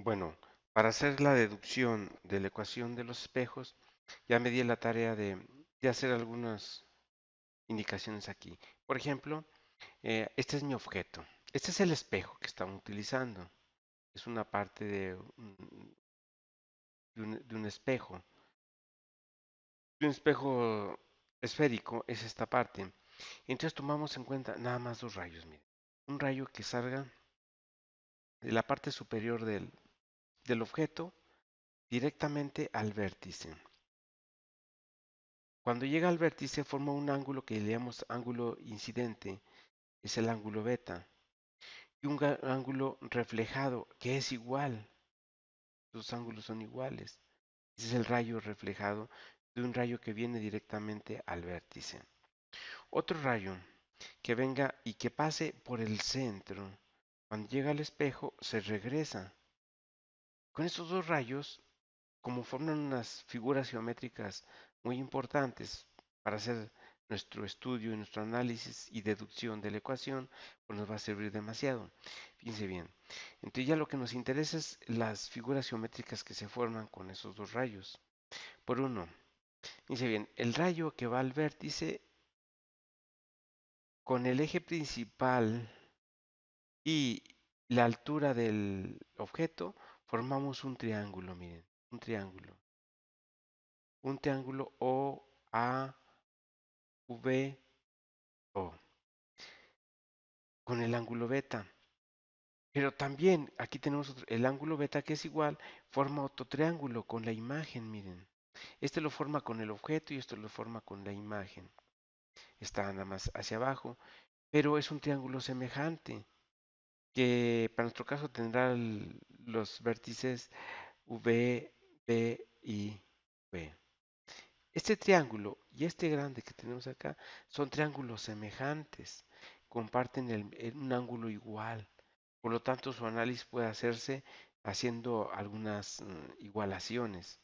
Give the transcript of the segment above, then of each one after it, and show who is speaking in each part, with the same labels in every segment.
Speaker 1: Bueno, para hacer la deducción de la ecuación de los espejos, ya me di la tarea de hacer algunas indicaciones aquí. Por ejemplo, este es mi objeto. Este es el espejo que estamos utilizando. Es una parte de un espejo. De un espejo esférico es esta parte. Entonces tomamos en cuenta nada más dos rayos, miren. Un rayo que salga de la parte superior del objeto directamente al vértice. Cuando llega al vértice forma un ángulo que le llamamos ángulo incidente, es el ángulo beta, y un ángulo reflejado que es igual, los ángulos son iguales. Ese es el rayo reflejado de un rayo que viene directamente al vértice. Otro rayo que venga y que pase por el centro, cuando llega al espejo se regresa. Con estos dos rayos, como forman unas figuras geométricas muy importantes para hacer nuestro estudio y nuestro análisis y deducción de la ecuación, pues nos va a servir demasiado. Fíjense bien. Entonces ya lo que nos interesa es las figuras geométricas que se forman con esos dos rayos. Por uno, fíjense bien, el rayo que va al vértice con el eje principal y la altura del objeto, formamos un triángulo, miren, un triángulo. Un triángulo O, A, V, O, con el ángulo beta. Pero también aquí tenemos el ángulo beta que es igual, forma otro triángulo con la imagen, miren. Este lo forma con el objeto y esto lo forma con la imagen. Está nada más hacia abajo, pero es un triángulo semejante que para nuestro caso tendrá los vértices V, B y V. Este triángulo y este grande que tenemos acá son triángulos semejantes, comparten un ángulo igual. Por lo tanto, su análisis puede hacerse haciendo algunas igualaciones.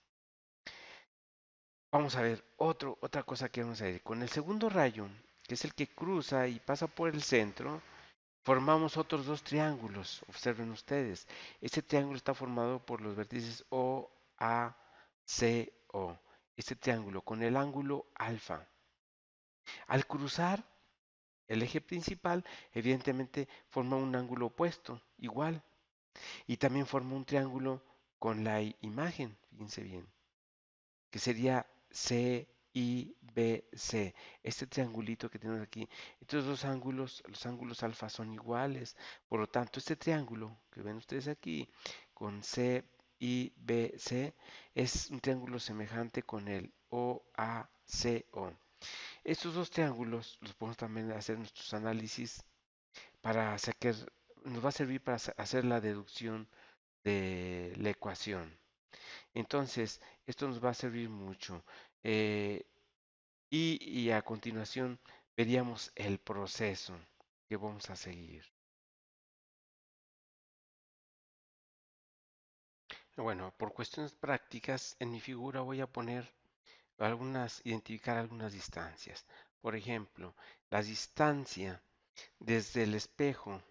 Speaker 1: Vamos a ver otra cosa que vamos a ver. Con el segundo rayo, que es el que cruza y pasa por el centro, formamos otros dos triángulos. Observen ustedes. Este triángulo está formado por los vértices O, A, C, O. Este triángulo con el ángulo alfa. Al cruzar el eje principal, evidentemente forma un ángulo opuesto, igual. Y también forma un triángulo con la imagen, fíjense bien, que sería CIBC, este triangulito que tenemos aquí. Estos dos ángulos, los ángulos alfa son iguales, por lo tanto este triángulo que ven ustedes aquí con CIBC es un triángulo semejante con el OACO. Estos dos triángulos los podemos también hacer nuestros análisis para sacar, nos va a servir para hacer la deducción de la ecuación. Entonces, esto nos va a servir mucho. Eh, y a continuación veríamos el proceso que vamos a seguir. Bueno, por cuestiones prácticas, en mi figura voy a poner identificar algunas distancias. Por ejemplo, la distancia desde el espejo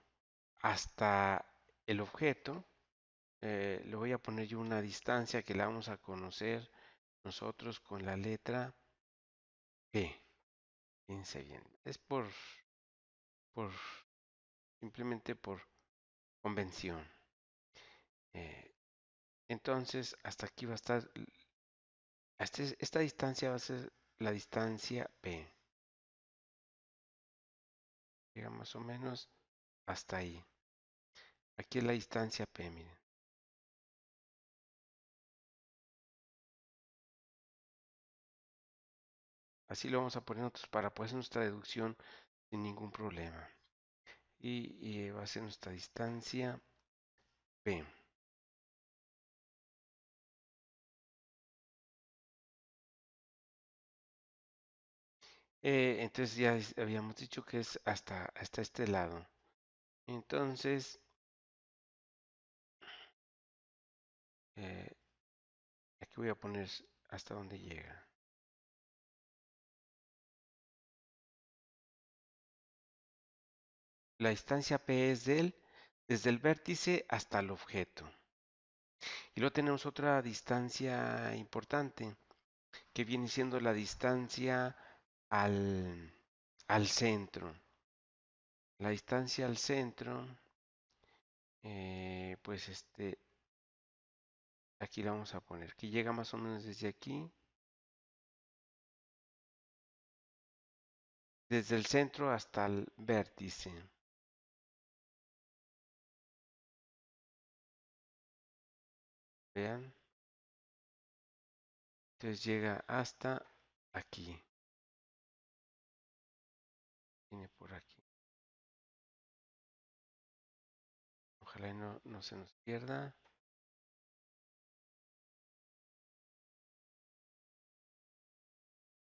Speaker 1: hasta el objeto, le voy a poner yo una distancia que la vamos a conocer nosotros con la letra P. Fíjense bien. Es por simplemente por convención. Eh, entonces, hasta aquí va a estar, esta distancia va a ser la distancia P. Llega más o menos hasta ahí. Aquí es la distancia P, miren. Así lo vamos a poner nosotros para poder hacer nuestra deducción sin ningún problema. Y va a ser nuestra distancia P. Entonces ya habíamos dicho que es hasta este lado. Entonces, eh, aquí voy a poner hasta donde llega. La distancia P es desde el vértice hasta el objeto. Y luego tenemos otra distancia importante, que viene siendo la distancia al, al centro. La distancia al centro, pues aquí la vamos a poner, que llega más o menos desde aquí, desde el centro hasta el vértice. Vean, entonces llega hasta aquí, viene por aquí. Ojalá y no se nos pierda.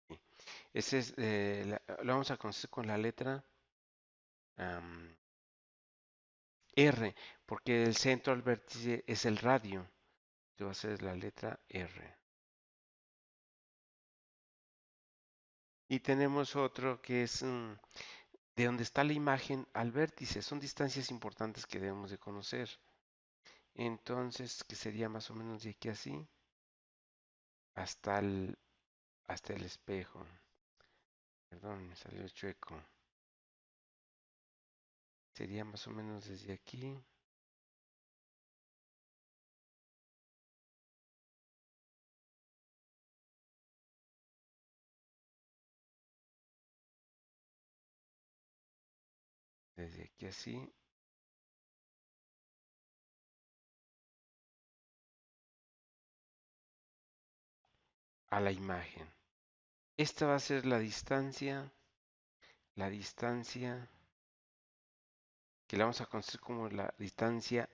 Speaker 1: Sí. Ese es, lo vamos a conocer con la letra am, R, porque el centro al vértice es el radio. Entonces va a ser la letra R. Y tenemos otro que es de donde está la imagen al vértice. Son distancias importantes que debemos de conocer. Entonces, que sería más o menos de aquí así hasta hasta el espejo. Perdón, me salió chueco. Sería más o menos desde aquí. Desde aquí así a la imagen. Esta va a ser la distancia que la vamos a conocer como la distancia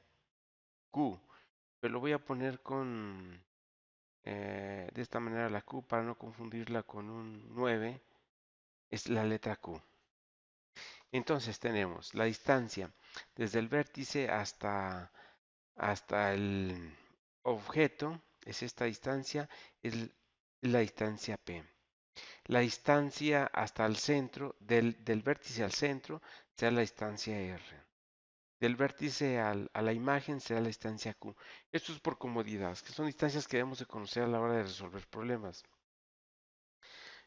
Speaker 1: Q. Pero lo voy a poner con de esta manera la Q para no confundirla con un 9. Es la letra Q. Entonces tenemos la distancia desde el vértice hasta el objeto, es esta distancia, es la distancia P. La distancia hasta el centro, del vértice al centro, será la distancia R. Del vértice a la imagen será la distancia Q. Esto es por comodidad, que son distancias que debemos de conocer a la hora de resolver problemas.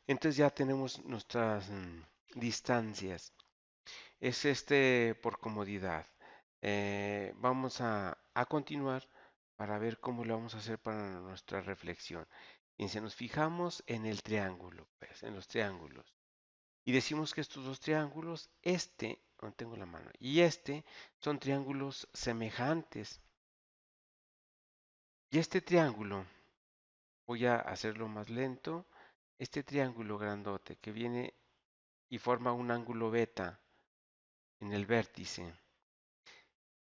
Speaker 1: Entonces ya tenemos nuestras distancias. Es por comodidad. Vamos a continuar para ver cómo lo vamos a hacer para nuestra reflexión. Y si nos fijamos en el triángulo, pues, en los triángulos, y decimos que estos dos triángulos, donde tengo la mano, y son triángulos semejantes. Y este triángulo, voy a hacerlo más lento, este triángulo grandote que viene y forma un ángulo beta en el vértice,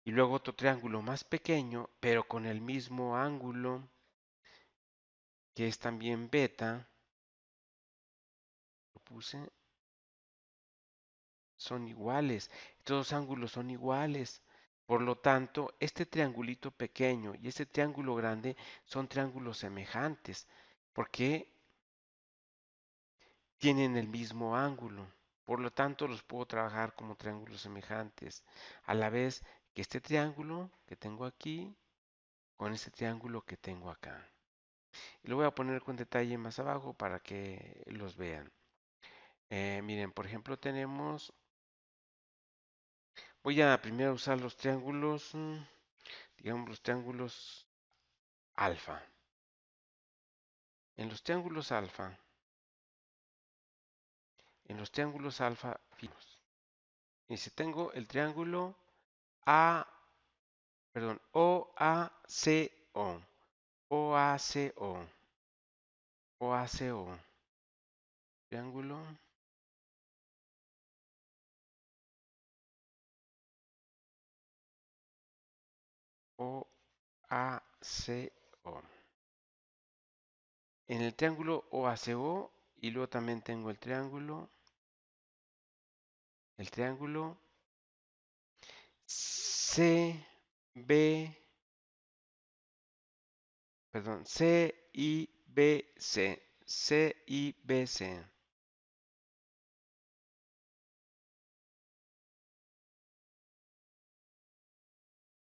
Speaker 1: y luego otro triángulo más pequeño, pero con el mismo ángulo, que es también beta, lo puse, son iguales. Estos dos ángulos son iguales. Por lo tanto, este triangulito pequeño y este triángulo grande son triángulos semejantes, porque tienen el mismo ángulo. Por lo tanto, los puedo trabajar como triángulos semejantes, a la vez que este triángulo que tengo aquí con este triángulo que tengo acá. Y lo voy a poner con detalle más abajo para que los vean. Miren, por ejemplo, voy a primero usar los triángulos, digamos los triángulos alfa. En los triángulos alfa, fijos. Y si tengo el triángulo A, perdón, OACO, OACO, OACO, triángulo OACO. En el triángulo OACO, y luego también tengo el triángulo CB, perdón, CIBC, CIBC,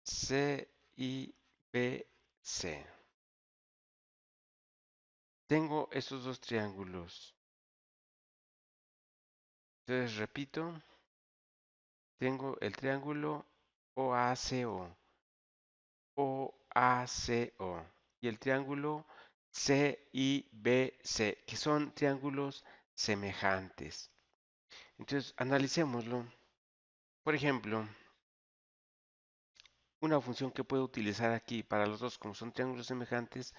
Speaker 1: CIBC. C. Tengo esos dos triángulos. Entonces repito, tengo el triángulo OACO, OACO y el triángulo CIBC, que son triángulos semejantes. Entonces, analicémoslo. Por ejemplo, una función que puedo utilizar aquí para los dos, como son triángulos semejantes,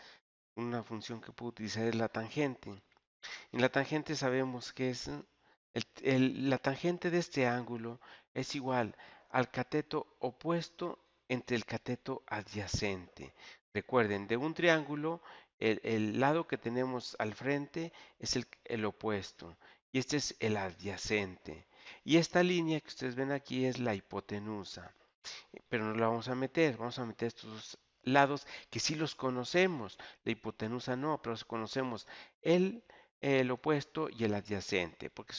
Speaker 1: una función que puedo utilizar es la tangente. En la tangente sabemos que es la tangente de este ángulo es igual al cateto opuesto entre el cateto adyacente. Recuerden, de un triángulo, el lado que tenemos al frente es el opuesto y este es el adyacente. Y esta línea que ustedes ven aquí es la hipotenusa, pero no la vamos a meter estos dos lados que sí los conocemos, la hipotenusa no, pero conocemos el, el opuesto y el adyacente, porque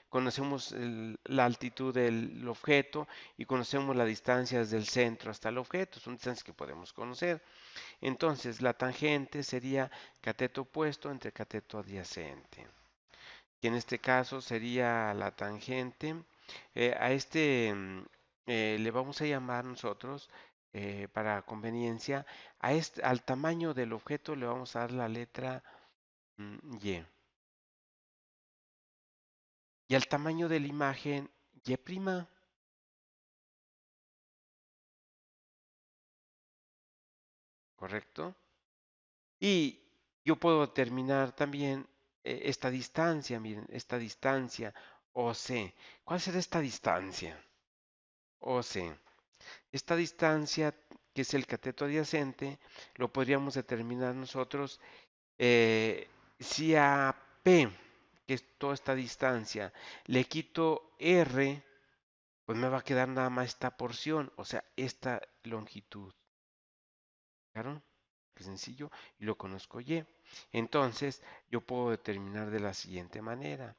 Speaker 1: conocemos la altitud del objeto y conocemos las distancias del centro hasta el objeto, son distancias que podemos conocer. Entonces, la tangente sería cateto opuesto entre cateto adyacente, que en este caso sería la tangente. A este le vamos a llamar nosotros, para conveniencia, al tamaño del objeto le vamos a dar la letra Y. Y al tamaño de la imagen, Y', ¿correcto? Y yo puedo determinar también esta distancia, miren, esta distancia, OC. ¿Cuál será esta distancia? OC. Esta distancia, que es el cateto adyacente, lo podríamos determinar nosotros si a P, que es toda esta distancia, le quito R, pues me va a quedar nada más esta porción, o sea, esta longitud. ¿Claro? Qué sencillo. Y lo conozco Y. Entonces, yo puedo determinar de la siguiente manera.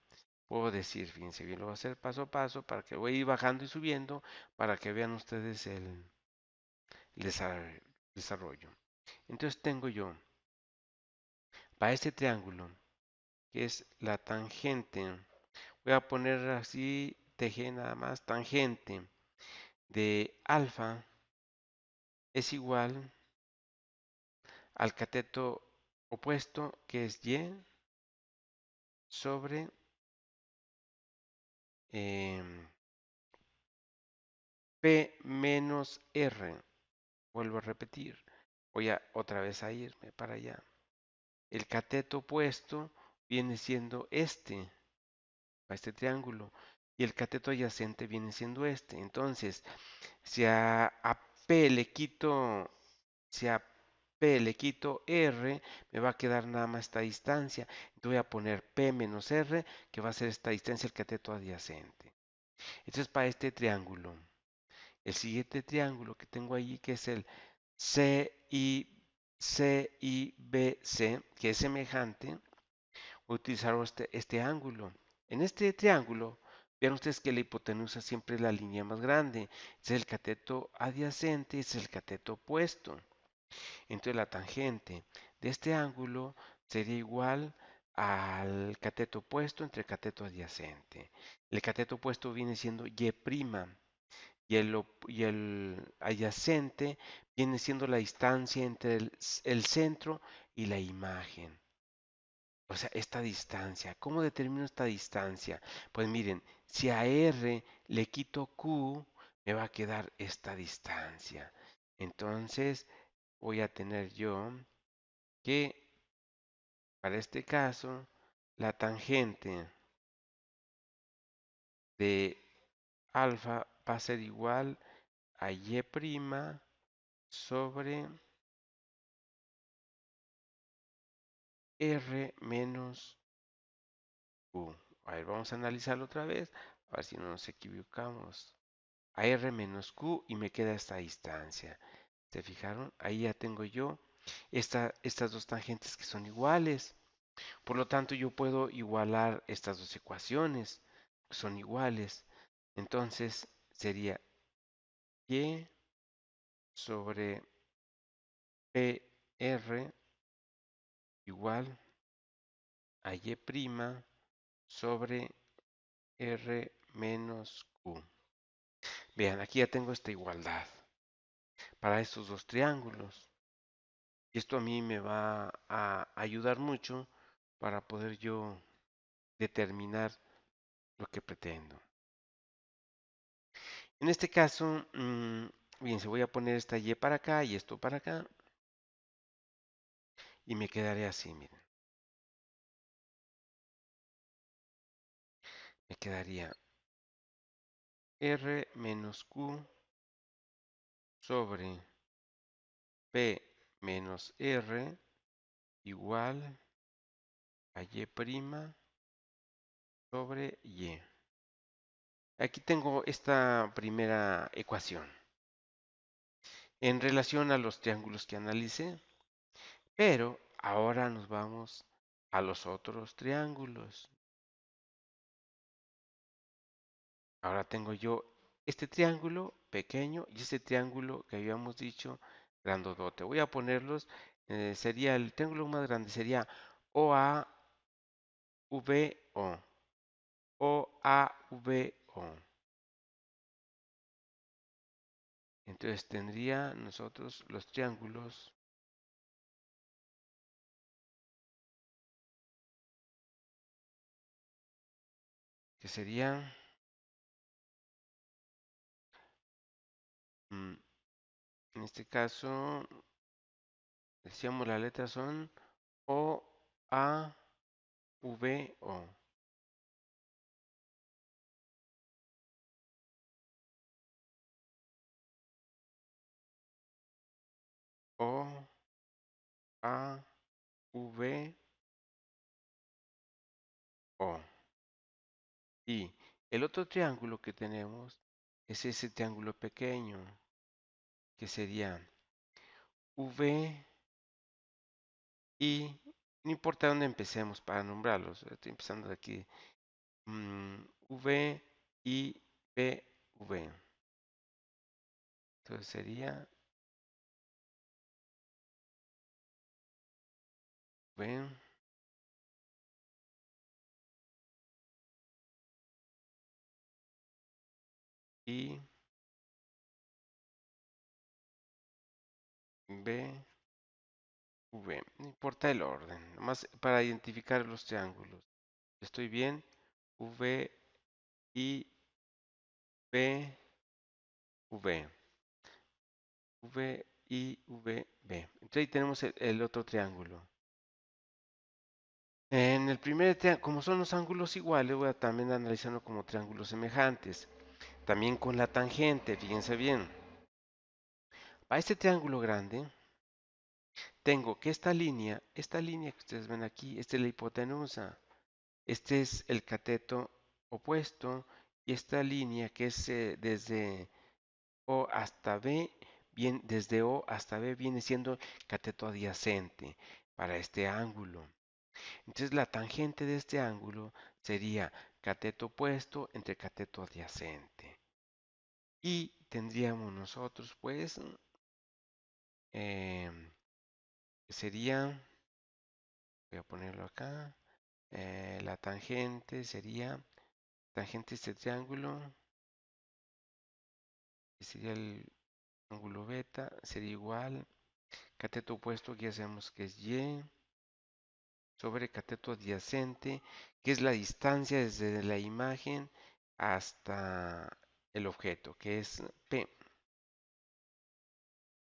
Speaker 1: Puedo decir, fíjense bien, lo voy a hacer paso a paso para que voy a ir bajando y subiendo para que vean ustedes el desarrollo. Entonces tengo yo, para este triángulo, que es la tangente, voy a poner así, TG nada más, tangente de alfa es igual al cateto opuesto, que es Y, sobre P menos R. Vuelvo a repetir, voy a otra vez a irme para allá. El cateto opuesto viene siendo este, para este triángulo, y el cateto adyacente viene siendo este. Entonces, si a P le quito, si a P le quito R, me va a quedar nada más esta distancia. Entonces voy a poner P menos R, que va a ser esta distancia, el cateto adyacente. Esto es para este triángulo. El siguiente triángulo que tengo allí, que es el CIBC, que es semejante, voy a utilizar este ángulo. En este triángulo, vean ustedes que la hipotenusa siempre es la línea más grande. Es el cateto adyacente, es el cateto opuesto. Entonces la tangente de este ángulo sería igual al cateto opuesto entre el cateto adyacente. El cateto opuesto viene siendo Y', y el adyacente viene siendo la distancia entre el centro y la imagen. O sea, esta distancia. ¿Cómo determino esta distancia? Pues miren, si a R le quito Q, me va a quedar esta distancia. Entonces voy a tener yo que, para este caso, la tangente de alfa va a ser igual a Y' sobre R menos Q. A ver, vamos a analizarlo otra vez, a ver si no nos equivocamos. A R menos Q y me queda esta distancia. ¿Se fijaron? Ahí ya tengo yo estas dos tangentes que son iguales. Por lo tanto, yo puedo igualar estas dos ecuaciones, que son iguales. Entonces, sería Y sobre P R igual a Y' sobre R menos Q. Vean, aquí ya tengo esta igualdad para estos dos triángulos. Y esto a mí me va a ayudar mucho para poder yo determinar lo que pretendo. En este caso, bien, se voy a poner esta Y para acá y esto para acá. Y me quedaré así, miren. Me quedaría R menos Q sobre P menos R igual a Y' sobre Y. Aquí tengo esta primera ecuación en relación a los triángulos que analicé, pero ahora nos vamos a los otros triángulos. Ahora tengo yo este triángulo pequeño y este triángulo que habíamos dicho grandotote. Voy a ponerlos, sería el triángulo más grande, sería OAVO. OAVO. Entonces tendría nosotros los triángulos que serían, en este caso, decíamos las letras son OAVO. OAVO. Y el otro triángulo que tenemos es ese triángulo pequeño, que sería V y no importa dónde empecemos para nombrarlos, estoy empezando de aquí. V y PV. Entonces sería V y BV. No importa el orden, nomás para identificar los triángulos. ¿Estoy bien? V y PV. V y VB. Entonces ahí tenemos el otro triángulo. En el primer triángulo, como son los ángulos iguales, voy a también analizarlo como triángulos semejantes. También con la tangente, fíjense bien. Para este triángulo grande, tengo que esta línea que ustedes ven aquí, esta es la hipotenusa. Este es el cateto opuesto. Y esta línea que es desde O hasta B, bien, desde O hasta B viene siendo cateto adyacente para este ángulo. Entonces la tangente de este ángulo sería cateto opuesto entre cateto adyacente. Y tendríamos nosotros pues, sería, voy a ponerlo acá, la tangente sería, tangente de este triángulo, que sería el ángulo beta, sería igual, cateto opuesto que ya sabemos que es Y, sobre cateto adyacente, que es la distancia desde la imagen hasta el objeto, que es P.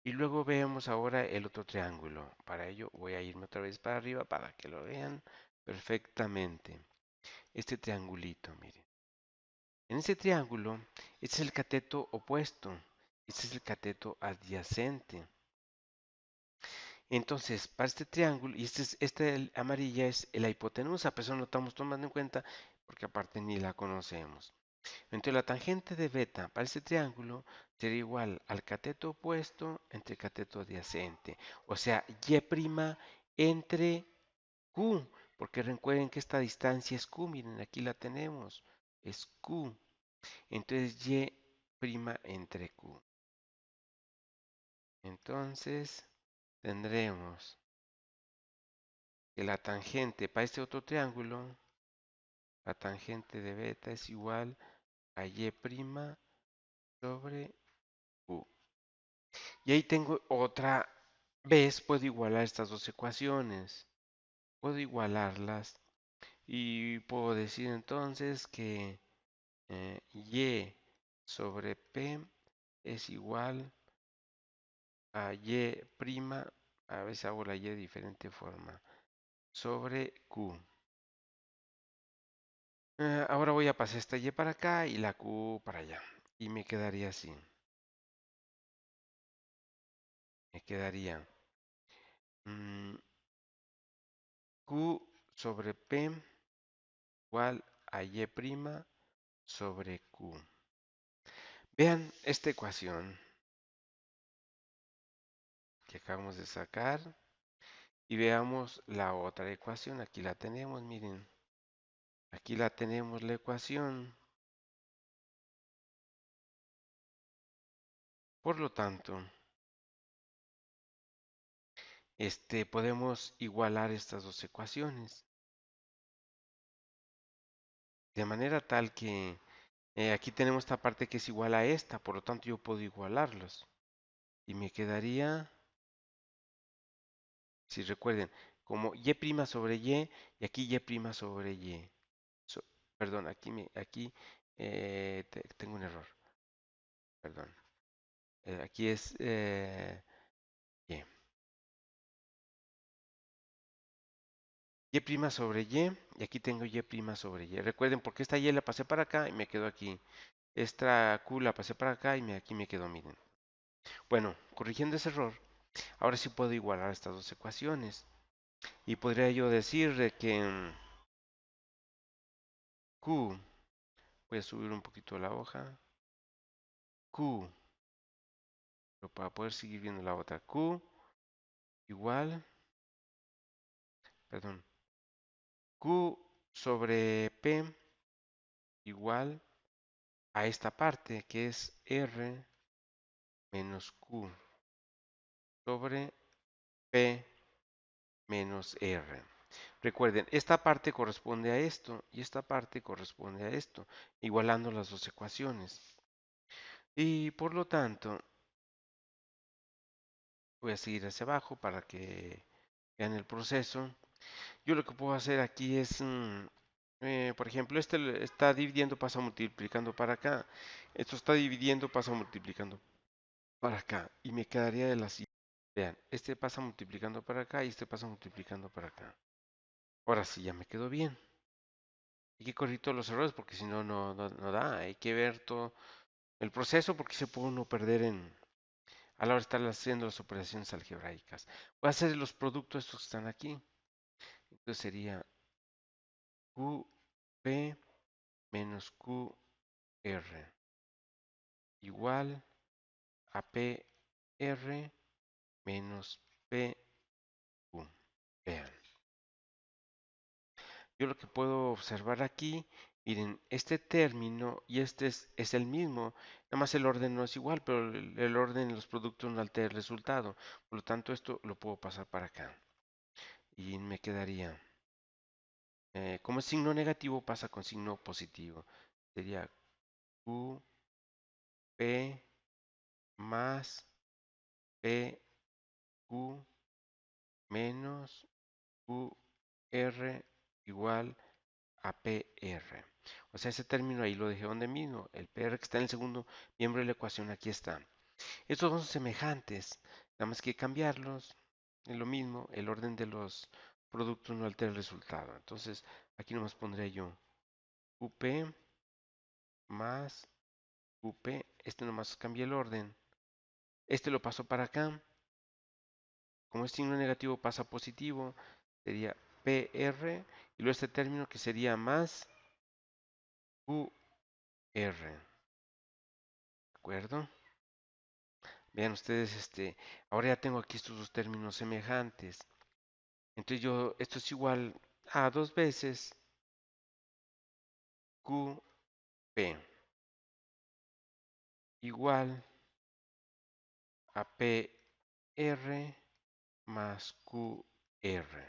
Speaker 1: Y luego vemos ahora el otro triángulo. Para ello voy a irme otra vez para arriba para que lo vean perfectamente. Este triangulito, miren. En ese triángulo, este es el cateto opuesto. Este es el cateto adyacente. Entonces, para este triángulo, y esta amarilla es la hipotenusa, pero eso no estamos tomando en cuenta porque aparte ni la conocemos. Entonces, la tangente de beta para este triángulo sería igual al cateto opuesto entre cateto adyacente. O sea, y' entre Q, porque recuerden que esta distancia es Q, miren, aquí la tenemos, es Q. Entonces, y' entre Q. Entonces, tendremos que la tangente para este otro triángulo, la tangente de beta es igual a y' sobre q. Y ahí tengo otra vez, puedo igualar estas dos ecuaciones. Puedo igualarlas y puedo decir entonces que y sobre p es igual a y', a veces hago la y de diferente forma, sobre q. Ahora voy a pasar esta y para acá y la q para allá. Y me quedaría así. Me quedaría mm, q sobre p igual a y' sobre q. Vean esta ecuación que acabamos de sacar y veamos la otra ecuación. Aquí la tenemos, miren. Aquí la tenemos la ecuación. Por lo tanto, podemos igualar estas dos ecuaciones de manera tal que aquí tenemos esta parte que es igual a esta, por lo tanto yo puedo igualarlos. Y me quedaría, si recuerden, como y' sobre y aquí y' sobre y. Perdón, aquí tengo un error. Perdón. Aquí es y. Y' sobre y aquí tengo y' sobre y. Recuerden, porque esta y la pasé para acá y me quedó aquí. Esta q la pasé para acá y aquí me quedó, miren. Bueno, corrigiendo ese error, ahora sí puedo igualar estas dos ecuaciones. Y podría yo decir de que q, voy a subir un poquito la hoja, q, pero para poder seguir viendo la otra, q igual, perdón, q sobre p igual a esta parte que es r menos q sobre p menos r. Recuerden, esta parte corresponde a esto y esta parte corresponde a esto, igualando las dos ecuaciones. Y por lo tanto, voy a seguir hacia abajo para que vean el proceso. Yo lo que puedo hacer aquí es, por ejemplo, este está dividiendo, pasa multiplicando para acá. Esto está dividiendo, pasa multiplicando para acá. Y me quedaría de la siguiente. Vean, este pasa multiplicando para acá y este pasa multiplicando para acá. Ahora sí, ya me quedó bien. Hay que corregir todos los errores porque si no, no da. Hay que ver todo el proceso porque se puede uno perder a la hora de estar haciendo las operaciones algebraicas. Voy a hacer los productos estos que están aquí. Entonces sería QP menos QR igual a PR menos PQ. Vean. Yo lo que puedo observar aquí, miren, este término y este es el mismo, nada más el orden no es igual, pero el orden en los productos no altera el resultado. Por lo tanto, esto lo puedo pasar para acá. Y me quedaría, como es signo negativo, pasa con signo positivo. Sería Q, P más P, Q menos Q, R igual a PR. O sea, ese término ahí lo dejé donde mismo. El PR que está en el segundo miembro de la ecuación, aquí está. Estos son semejantes, nada más que cambiarlos. Es lo mismo, el orden de los productos no altera el resultado. Entonces, aquí nomás pondré yo UP más UP. Este nomás cambia el orden. Este lo paso para acá. Como es signo negativo pasa a positivo, sería PR. Y luego este término que sería más QR. ¿De acuerdo? Vean ustedes, ahora ya tengo aquí estos dos términos semejantes. Entonces esto es igual a dos veces QP igual a PR más QR.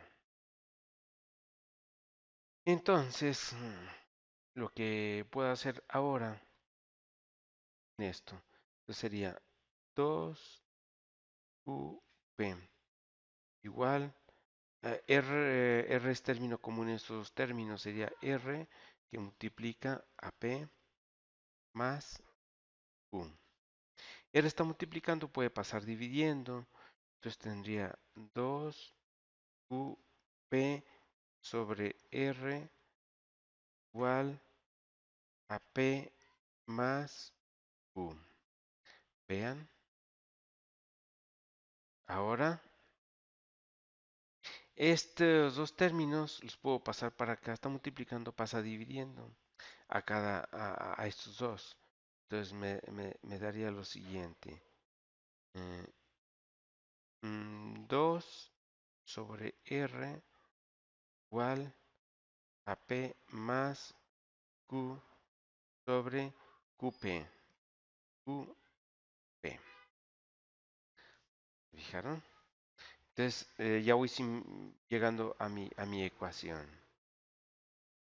Speaker 1: Entonces, lo que puedo hacer ahora en esto, entonces sería 2QP igual R es término común en estos dos términos, sería R que multiplica a P más Q. R está multiplicando, puede pasar dividiendo, entonces tendría 2QP sobre R igual a P más Q. Vean, ahora estos dos términos los puedo pasar para acá, está multiplicando, pasa dividiendo a estos dos. Entonces me daría lo siguiente. 2 sobre R igual a P más Q sobre QP. QP. ¿Fijaron? Entonces ya voy llegando a mi ecuación.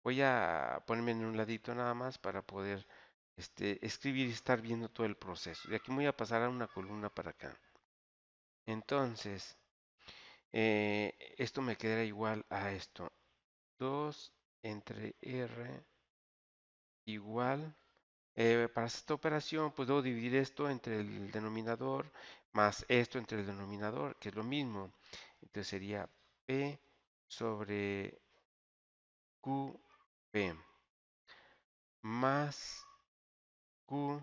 Speaker 1: Voy a ponerme en un ladito nada más para poder escribir y estar viendo todo el proceso. De aquí me voy a pasar a una columna para acá. Entonces, esto me quedará igual a esto. 2 entre R igual. Para esta operación, pues debo dividir esto entre el denominador más esto entre el denominador, que es lo mismo. Entonces sería P sobre QP más Q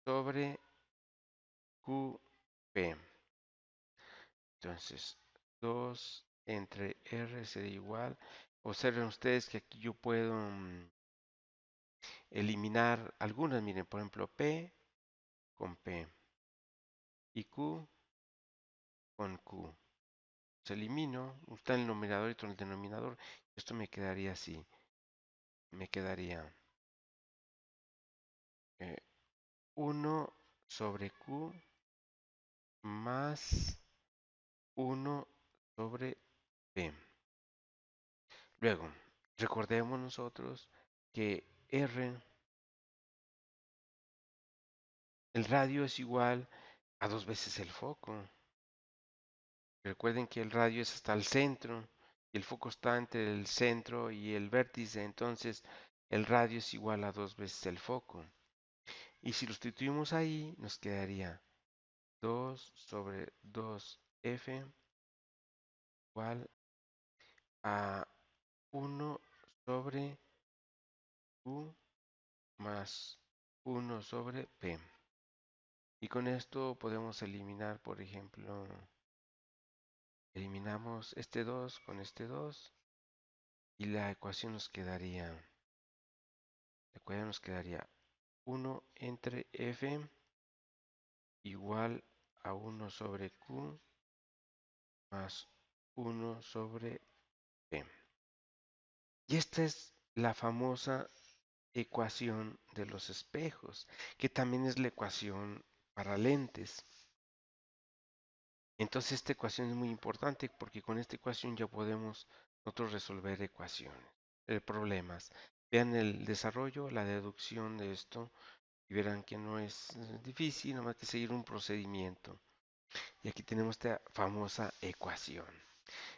Speaker 1: sobre QP. Entonces, 2 entre R sería igual. Observen ustedes que aquí yo puedo eliminar algunas. Miren, por ejemplo, P con P y Q con Q. Se elimino, está en el numerador y otro en el denominador. Esto me quedaría así. Me quedaría 1 sobre Q más 1 sobre P. Luego, recordemos nosotros que R, el radio es igual a dos veces el foco. Recuerden que el radio es hasta el centro y el foco está entre el centro y el vértice, entonces el radio es igual a dos veces el foco. Y si lo sustituimos ahí, nos quedaría 2 sobre 2F igual a 1 sobre Q más 1 sobre P. Y con esto podemos eliminar, por ejemplo, eliminamos este 2 con este 2 y la ecuación nos quedaría 1 entre F igual a 1 sobre Q más 1 sobre P. Y esta es la famosa ecuación de los espejos, que también es la ecuación para lentes. Entonces esta ecuación es muy importante porque con esta ecuación ya podemos nosotros resolver ecuaciones, problemas. Vean el desarrollo, la deducción de esto y verán que no es difícil, nomás que seguir un procedimiento. Y aquí tenemos esta famosa ecuación.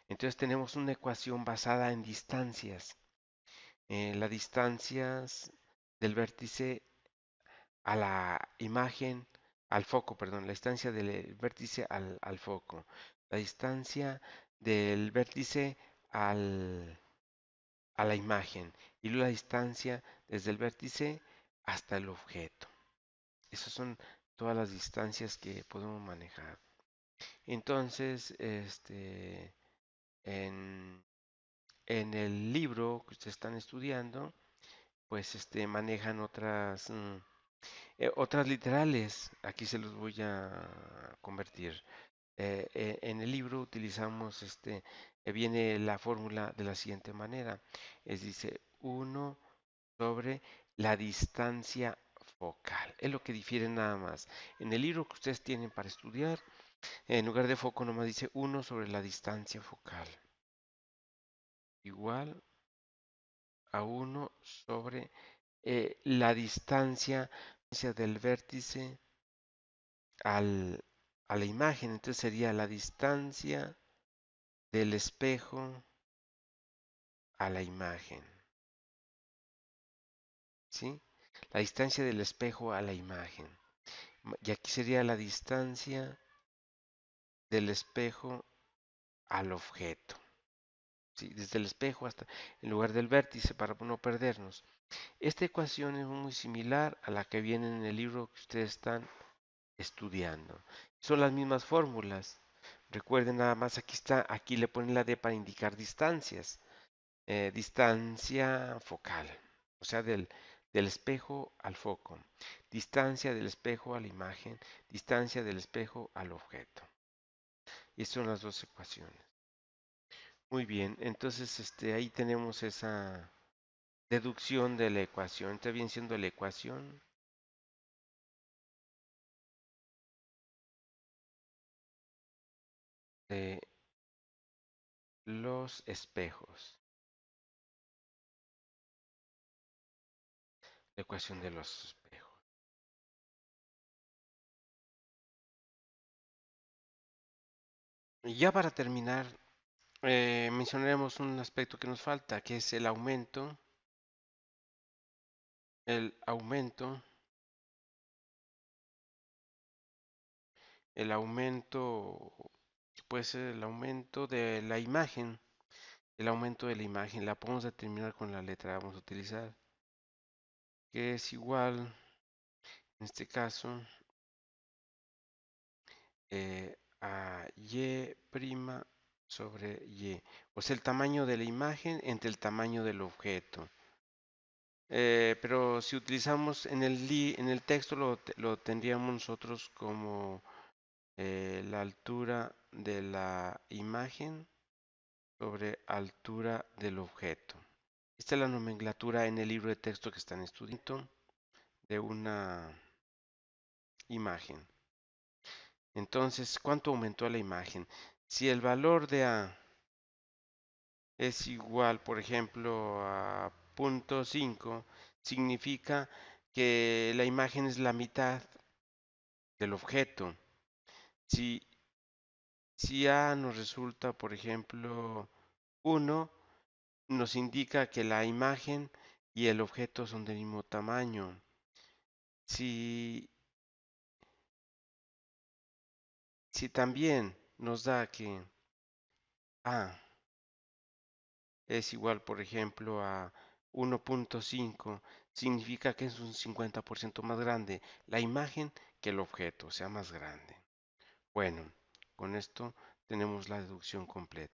Speaker 1: Entonces tenemos una ecuación basada en distancias. Las distancias del vértice a la imagen, al foco, perdón, la distancia del vértice al foco, la distancia del vértice a la imagen y luego la distancia desde el vértice hasta el objeto. Esas son todas las distancias que podemos manejar. Entonces, en, en el libro que ustedes están estudiando, pues manejan otras literales. Aquí se los voy a convertir. En el libro utilizamos viene la fórmula de la siguiente manera. Dice 1 sobre la distancia focal. Es lo que difiere nada más. En el libro que ustedes tienen para estudiar, En lugar de foco nomás dice uno sobre la distancia focal. Igual a uno sobre la distancia del vértice al, a la imagen. Entonces sería la distancia del espejo a la imagen. ¿Sí? La distancia del espejo a la imagen. Y aquí sería la distancia del espejo al objeto. ¿Sí? Desde el espejo hasta en lugar del vértice para no perdernos. Esta ecuación es muy similar a la que viene en el libro que ustedes están estudiando. Son las mismas fórmulas. Recuerden nada más, aquí está, aquí le ponen la D para indicar distancias. Distancia focal, o sea, del espejo al foco. Distancia del espejo a la imagen. Distancia del espejo al objeto. Y son las dos ecuaciones. Muy bien, entonces ahí tenemos esa deducción de la ecuación. Está bien siendo la ecuación de los espejos. La ecuación de los espejos. Y ya para terminar, mencionaremos un aspecto que nos falta, que es el aumento, el aumento, puede ser el aumento de la imagen, el aumento de la imagen, la podemos determinar con la letra, vamos a utilizar, que es igual, en este caso, a y' sobre y, o sea, el tamaño de la imagen entre el tamaño del objeto. Pero si utilizamos en el texto lo tendríamos nosotros como la altura de la imagen sobre altura del objeto. Esta es la nomenclatura en el libro de texto que están estudiando de una imagen. Entonces, ¿cuánto aumentó la imagen? Si el valor de A es igual, por ejemplo, a 0.5, significa que la imagen es la mitad del objeto. Si, si A nos resulta, por ejemplo, 1, nos indica que la imagen y el objeto son del mismo tamaño. Si, si también nos da que A es igual, por ejemplo, a 1.5, significa que es un 50% más grande la imagen que el objeto, o sea, más grande. Bueno, con esto tenemos la deducción completa.